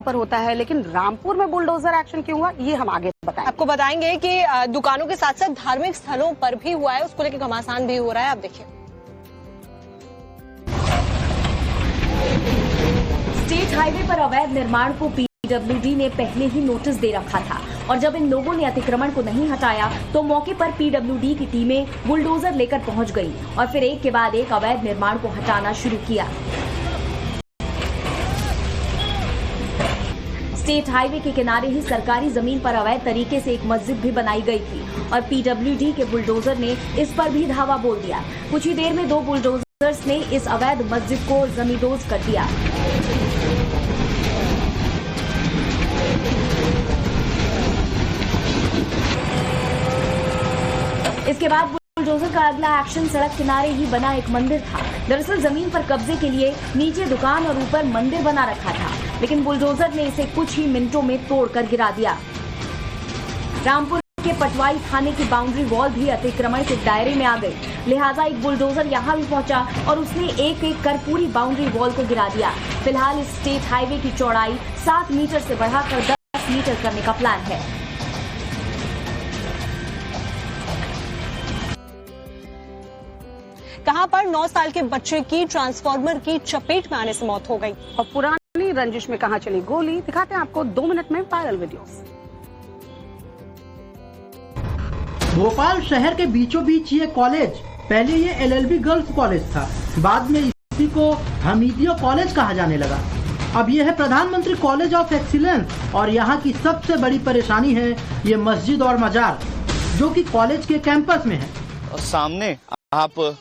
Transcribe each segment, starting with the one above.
पर होता है, लेकिन रामपुर में बुलडोजर एक्शन क्यों हुआ ये हम आगे बताएं। आपको बताएंगे कि दुकानों के साथ साथ धार्मिक स्थलों पर भी हुआ है, उसको लेकर घमासान भी हो रहा है। आप देखिए, स्टेट हाईवे पर अवैध निर्माण को पीडब्ल्यूडी ने पहले ही नोटिस दे रखा था और जब इन लोगों ने अतिक्रमण को नहीं हटाया तो मौके पर पीडब्ल्यूडी की टीमें बुलडोजर लेकर पहुंच गई और फिर एक के बाद एक अवैध निर्माण को हटाना शुरू किया। स्टेट हाईवे के किनारे ही सरकारी जमीन पर अवैध तरीके से एक मस्जिद भी बनाई गई थी और पीडब्ल्यूडी के बुलडोजर ने इस पर भी धावा बोल दिया। कुछ ही देर में दो बुलडोजर्स ने इस अवैध मस्जिद को जमींदोज कर दिया। इसके बाद बुलडोजर का अगला एक्शन सड़क किनारे ही बना एक मंदिर था। दरअसल जमीन पर कब्जे के लिए नीचे दुकान और ऊपर मंदिर बना रखा था, लेकिन बुलडोजर ने इसे कुछ ही मिनटों में तोड़कर गिरा दिया। रामपुर के पटवाई थाने की बाउंड्री वॉल भी अतिक्रमण के दायरे में आ गई, लिहाजा एक बुलडोजर यहां भी पहुंचा और उसने एक एक कर पूरी बाउंड्री वॉल को गिरा दिया। फिलहाल इस स्टेट हाईवे की चौड़ाई 7 मीटर से बढ़ाकर 10 मीटर करने का प्लान है। कहां पर 9 साल के बच्चे की ट्रांसफार्मर की चपेट में आने से मौत हो गई और पुरानी रंजिश में कहां चली गोली, दिखाते हैं आपको 2 मिनट में वायरल वीडियोस। भोपाल शहर के बीचों बीच ये कॉलेज, पहले ये एलएलबी गर्ल्स कॉलेज था, बाद में इसी को हमीदिया कॉलेज कहा जाने लगा। अब ये है प्रधानमंत्री कॉलेज ऑफ एक्सीलेंस और यहाँ की सबसे बड़ी परेशानी है ये मस्जिद और मजार, जो कि कॉलेज के कैंपस में है। सामने आप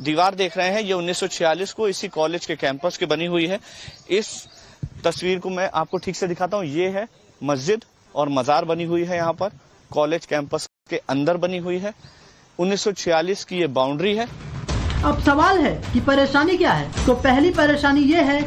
दीवार देख रहे हैं, ये 1946 को इसी कॉलेज के कैंपस के बनी हुई है। इस तस्वीर को मैं आपको ठीक से दिखाता हूँ। ये है मस्जिद और मजार बनी हुई है, यहाँ पर कॉलेज कैंपस के अंदर बनी हुई है। 1946 की ये बाउंड्री है। अब सवाल है कि परेशानी क्या है, तो पहली परेशानी ये है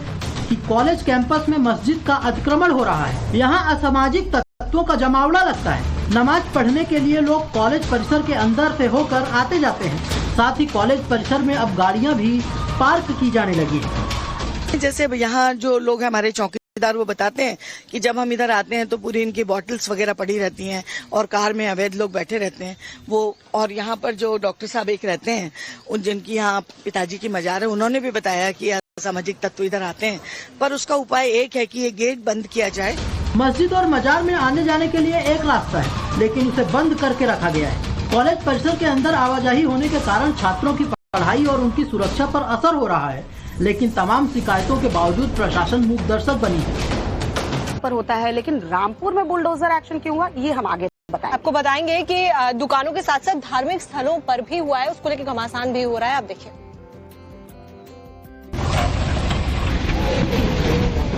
कि कॉलेज कैंपस में मस्जिद का अतिक्रमण हो रहा है। यहाँ असामाजिक तत्वों का जमावड़ा लगता है। नमाज पढ़ने के लिए लोग कॉलेज परिसर के अंदर से होकर आते जाते हैं। साथ ही कॉलेज परिसर में अब गाड़ियां भी पार्क की जाने लगी है। जैसे यहाँ जो लोग हमारे चौकीदार वो बताते हैं कि जब हम इधर आते हैं तो पूरी इनकी बॉटल्स वगैरह पड़ी रहती हैं और कार में अवैध लोग बैठे रहते हैं वो। और यहाँ पर जो डॉक्टर साहब एक रहते हैं, उन जिनकी यहाँ पिताजी की मजार है, उन्होंने भी बताया कि सामाजिक तत्व इधर आते हैं, पर उसका उपाय एक है कि ये गेट बंद किया जाए। मस्जिद और मजार में आने जाने के लिए एक रास्ता है, लेकिन उसे बंद करके रखा गया है। कॉलेज परिसर के अंदर आवाजाही होने के कारण छात्रों की पढ़ाई और उनकी सुरक्षा पर असर हो रहा है, लेकिन तमाम शिकायतों के बावजूद प्रशासन मूक दर्शक बनी है। पर होता है, लेकिन रामपुर में बुलडोजर एक्शन क्यों हुआ ये हम आगे बताएं। आपको बताएंगे कि दुकानों के साथ साथ धार्मिक स्थलों पर भी हुआ है, उसको लेकर घमासान भी हो रहा है। आप देखिए,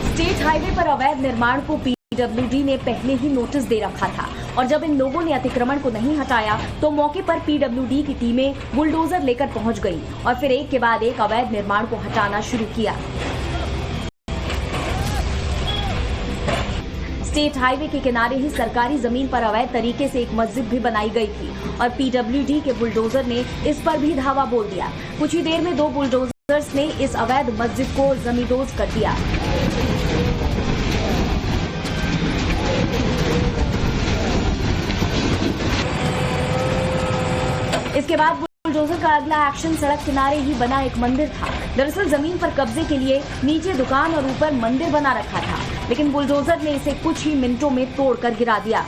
स्टेट हाईवे पर अवैध निर्माण को पीडब्ल्यूडी ने पहले ही नोटिस दे रखा था और जब इन लोगों ने अतिक्रमण को नहीं हटाया तो मौके पर पीडब्ल्यूडी की टीमें बुलडोजर लेकर पहुंच गई और फिर एक के बाद एक अवैध निर्माण को हटाना शुरू किया। स्टेट हाईवे के किनारे ही सरकारी जमीन पर अवैध तरीके से एक मस्जिद भी बनाई गई थी और पीडब्ल्यूडी के बुलडोजर ने इस पर भी धावा बोल दिया। कुछ ही देर में दो बुलडोजर्स ने इस अवैध मस्जिद को जमींदोज कर दिया। इसके बाद बुलडोजर का अगला एक्शन सड़क किनारे ही बना एक मंदिर था। दरअसल जमीन पर कब्जे के लिए नीचे दुकान और ऊपर मंदिर बना रखा था, लेकिन बुलडोजर ने इसे कुछ ही मिनटों में तोड़कर गिरा दिया।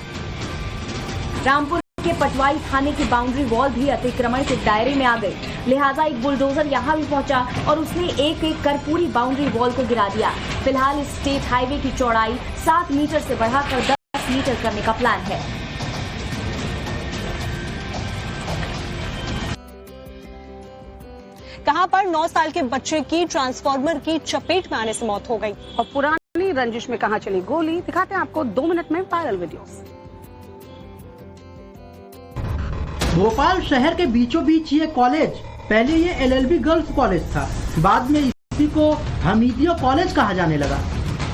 रामपुर के पटवाई थाने की बाउंड्री वॉल भी अतिक्रमण के दायरे में आ गई, लिहाजा एक बुलडोजर यहां भी पहुंचा और उसने एक एक कर पूरी बाउंड्री वॉल को गिरा दिया। फिलहाल इस स्टेट हाईवे की चौड़ाई 7 मीटर से बढ़ाकर 10 मीटर करने का प्लान है। कहां पर 9 साल के बच्चे की ट्रांसफार्मर की चपेट में आने से मौत हो गई और पुरानी रंजिश में कहां चली गोली, दिखाते हैं आपको 2 मिनट में वायरल वीडियोस। भोपाल शहर के बीचों बीच ये कॉलेज, पहले ये एलएलबी गर्ल्स कॉलेज था, बाद में इसी को हमीदिया कॉलेज कहा जाने लगा।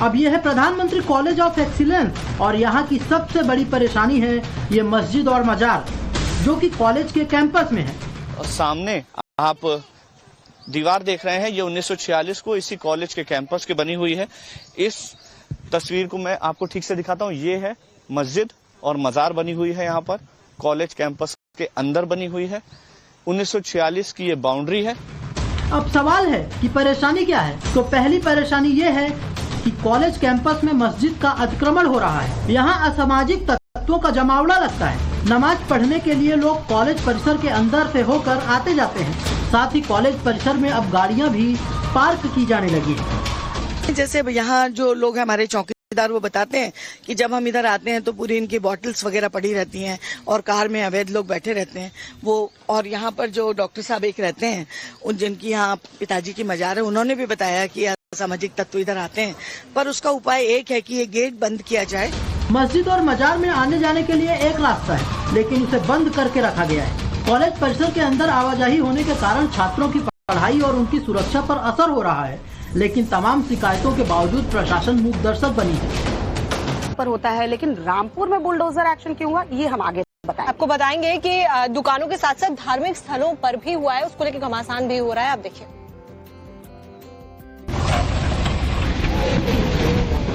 अब ये है प्रधानमंत्री कॉलेज ऑफ एक्सीलेंस और यहाँ की सबसे बड़ी परेशानी है ये मस्जिद और मजार, जो कि कॉलेज के कैंपस में है। सामने आप दीवार देख रहे हैं, ये 1946 को इसी कॉलेज के कैंपस के बनी हुई है। इस तस्वीर को मैं आपको ठीक से दिखाता हूँ। ये है मस्जिद और मजार बनी हुई है यहाँ पर, कॉलेज कैंपस के अंदर बनी हुई है। 1946 की ये बाउंड्री है। अब सवाल है कि परेशानी क्या है। तो पहली परेशानी ये है कि कॉलेज कैंपस में मस्जिद का अतिक्रमण हो रहा है। यहाँ असामाजिक तत्वों का जमावड़ा लगता है। नमाज पढ़ने के लिए लोग कॉलेज परिसर के अंदर से होकर आते जाते हैं। साथ ही कॉलेज परिसर में अब गाड़ियाँ भी पार्क की जाने लगी है। जैसे यहाँ जो लोग हमारे चौकीदार वो बताते हैं कि जब हम इधर आते हैं तो पूरी इनकी बॉटल्स वगैरह पड़ी रहती हैं और कार में अवैध लोग बैठे रहते हैं वो। और यहाँ पर जो डॉक्टर साहब एक रहते हैं, उन जिनकी यहाँ पिताजी की मजार है, उन्होंने भी बताया कि सामाजिक तत्व इधर आते हैं, पर उसका उपाय एक है कि ये गेट बंद किया जाए। मस्जिद और मजार में आने जाने के लिए एक रास्ता है, लेकिन उसे बंद करके रखा गया है। कॉलेज परिसर के अंदर आवाजाही होने के कारण छात्रों की पढ़ाई और उनकी सुरक्षा पर असर हो रहा है, लेकिन तमाम शिकायतों के बावजूद प्रशासन मूक दर्शक बनी है। पर होता है, लेकिन रामपुर में बुलडोजर एक्शन क्यों हुआ, ये हम आगे बताएं। आपको बताएंगे कि दुकानों के साथ साथ धार्मिक स्थलों पर भी हुआ है, उसको लेकर घमासान भी हो रहा है। आप देखिए,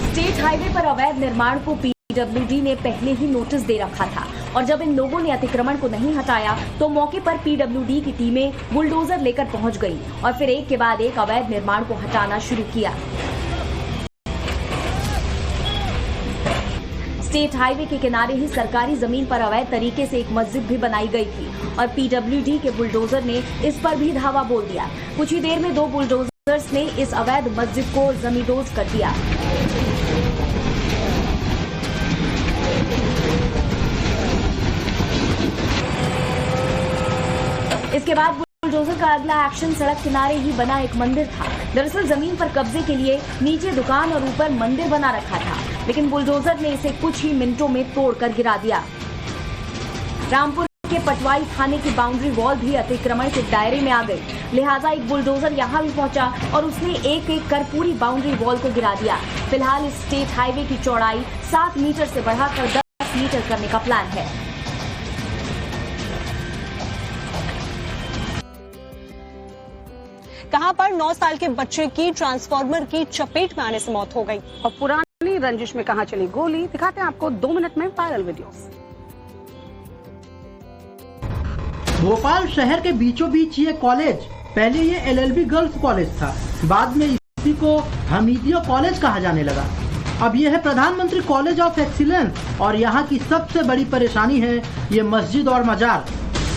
स्टेट हाईवे पर अवैध निर्माण को पीडब्ल्यूडी ने पहले ही नोटिस दे रखा था और जब इन लोगों ने अतिक्रमण को नहीं हटाया तो मौके पर पीडब्ल्यूडी की टीमें बुलडोजर लेकर पहुंच गई और फिर एक के बाद एक अवैध निर्माण को हटाना शुरू किया। स्टेट हाईवे के किनारे ही सरकारी जमीन पर अवैध तरीके से एक मस्जिद भी बनाई गई थी और पीडब्ल्यूडी के बुलडोजर ने इस पर भी धावा बोल दिया। कुछ ही देर में 2 बुलडोजर्स ने इस अवैध मस्जिद को जमींदोज कर दिया। इसके बाद बुलडोजर का अगला एक्शन सड़क किनारे ही बना एक मंदिर था। दरअसल जमीन पर कब्जे के लिए नीचे दुकान और ऊपर मंदिर बना रखा था, लेकिन बुलडोजर ने इसे कुछ ही मिनटों में तोड़कर गिरा दिया। रामपुर के पटवाई थाने की बाउंड्री वॉल भी अतिक्रमण के दायरे में आ गई, लिहाजा एक बुलडोजर यहां भी पहुंचा और उसने एक एक कर पूरी बाउंड्री वॉल को गिरा दिया। फिलहाल इस स्टेट हाईवे की चौड़ाई 7 मीटर से बढ़ाकर 10 मीटर करने का प्लान है। कहां पर 9 साल के बच्चे की ट्रांसफार्मर की चपेट में आने से मौत हो गई और पुरानी रंजिश में कहां चली गोली, दिखाते हैं आपको 2 मिनट में वायरल वीडियोस। भोपाल शहर के बीचों बीच ये कॉलेज, पहले ये एलएलबी गर्ल्स कॉलेज था, बाद में इसी को हमीदिया कॉलेज कहा जाने लगा। अब ये है प्रधानमंत्री कॉलेज ऑफ एक्सीलेंस और यहाँ की सबसे बड़ी परेशानी है ये मस्जिद और मजार,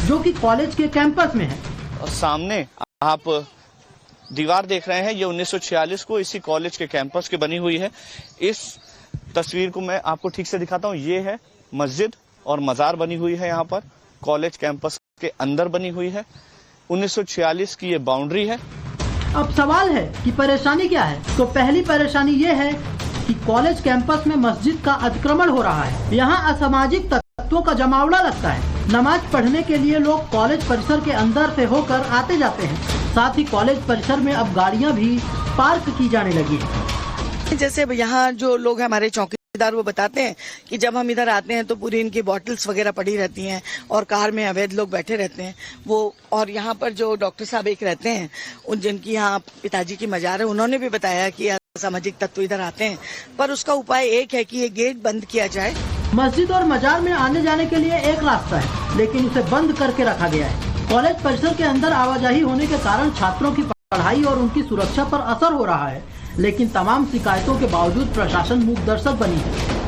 जो कि कॉलेज के कैंपस में है। और सामने आप दीवार देख रहे हैं, ये 1946 को इसी कॉलेज के कैंपस के बनी हुई है। इस तस्वीर को मैं आपको ठीक से दिखाता हूँ। ये है मस्जिद और मजार बनी हुई है यहाँ पर, कॉलेज कैंपस के अंदर बनी हुई है। 1946 की ये बाउंड्री है। अब सवाल है कि परेशानी क्या है। तो पहली परेशानी ये है कि कॉलेज कैंपस में मस्जिद का अतिक्रमण हो रहा है। यहाँ असामाजिक तत्वों का जमावड़ा लगता है। नमाज पढ़ने के लिए लोग कॉलेज परिसर के अंदर से होकर आते जाते हैं। साथ ही कॉलेज परिसर में अब गाड़ियाँ भी पार्क की जाने लगी है। जैसे यहाँ जो लोग हमारे चौकीदार वो बताते हैं कि जब हम इधर आते हैं तो पूरी इनकी बॉटल्स वगैरह पड़ी रहती हैं और कार में अवैध लोग बैठे रहते हैं वो। और यहाँ पर जो डॉक्टर साहब एक रहते हैं, उन जिनकी यहाँ पिताजी की मजार है, उन्होंने भी बताया कि सामाजिक तत्व इधर आते हैं, पर उसका उपाय एक है कि ये गेट बंद किया जाए। मस्जिद और मजार में आने जाने के लिए एक रास्ता है, लेकिन उसे बंद करके रखा गया है। कॉलेज परिसर के अंदर आवाजाही होने के कारण छात्रों की पढ़ाई और उनकी सुरक्षा पर असर हो रहा है, लेकिन तमाम शिकायतों के बावजूद प्रशासन मूक दर्शक बनी है।